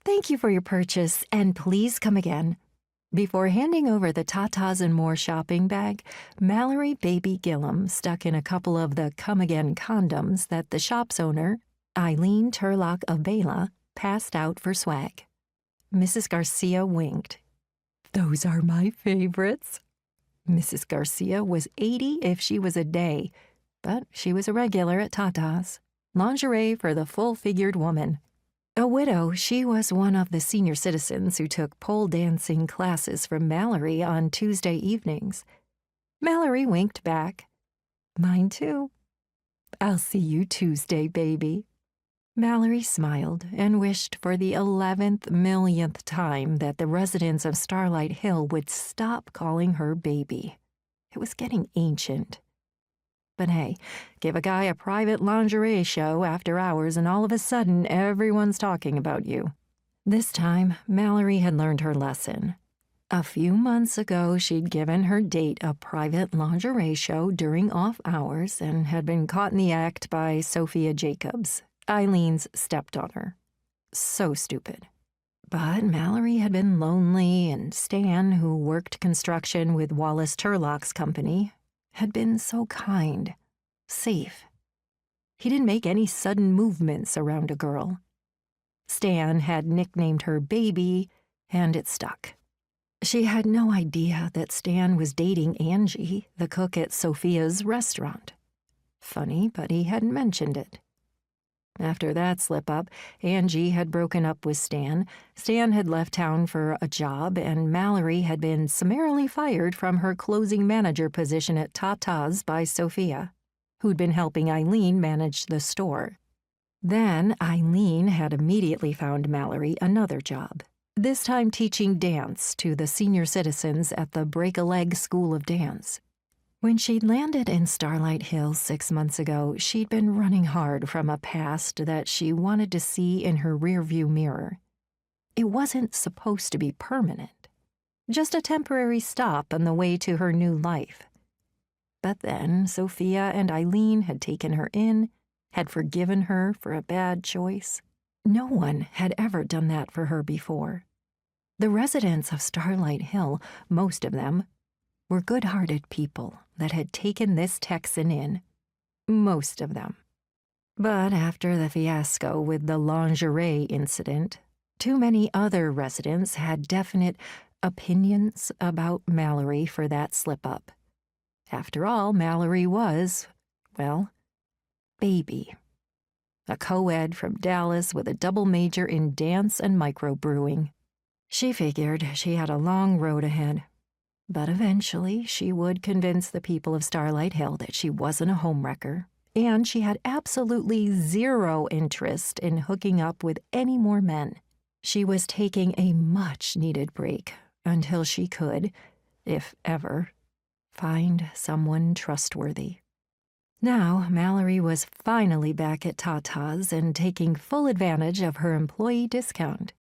Thank you for your purchase, and please come again. Before handing over the Tatas and More shopping bag, Mallory baby Gillham stuck in a couple of the come-again condoms that the shop's owner, Liam Turlock of Bela, passed out for swag. Mrs. Garcia winked. "Those are my favorites." Mrs. Garcia was 80 if she was a day, but she was a regular at Tata's. Lingerie for the full-figured woman. A widow, she was one of the senior citizens who took pole dancing classes from Mallory on Tuesday evenings. Mallory winked back. "Mine too." "I'll see you Tuesday, baby." Mallory smiled and wished for the 11th millionth time that the residents of Starlight Hill would stop calling her baby. It was getting ancient. But hey, give a guy a private lingerie show after hours and all of a sudden everyone's talking about you. This time, Mallory had learned her lesson. A few months ago, she'd given her date a private lingerie show during off hours and had been caught in the act by Sophia Jacobs, Eileen's stepdaughter. So stupid. But Mallory had been lonely, and Stan, who worked construction with Wallace Turlock's company, had been so kind, safe. He didn't make any sudden movements around a girl. Stan had nicknamed her Baby, and it stuck. She had no idea that Stan was dating Angie, the cook at Sophia's restaurant. Funny, but he hadn't mentioned it. After that slip-up, Angie had broken up with Stan, Stan had left town for a job, and Mallory had been summarily fired from her closing manager position at Tatas by Sophia, who'd been helping Eileen manage the store. Then Eileen had immediately found Mallory another job, this time teaching dance to the senior citizens at the Break-a-Leg School of Dance. When she'd landed in Starlight Hills 6 months ago, she'd been running hard from a past that she wanted to see in her rearview mirror. It wasn't supposed to be permanent, just a temporary stop on the way to her new life. But then Sophia and Eileen had taken her in, had forgiven her for a bad choice. No one had ever done that for her before. The residents of Starlight Hill, most of them, were good-hearted people that had taken this Texan in. Most of them. But after the fiasco with the lingerie incident, too many other residents had definite opinions about Mallory for that slip-up. After all, Mallory was, well, Baby. A co-ed from Dallas with a double major in dance and microbrewing. She figured she had a long road ahead. But eventually, she would convince the people of Starlight Hill that she wasn't a homewrecker, and she had absolutely zero interest in hooking up with any more men. She was taking a much-needed break until she could, if ever, find someone trustworthy. Now, Mallory was finally back at Tata's and taking full advantage of her employee discount.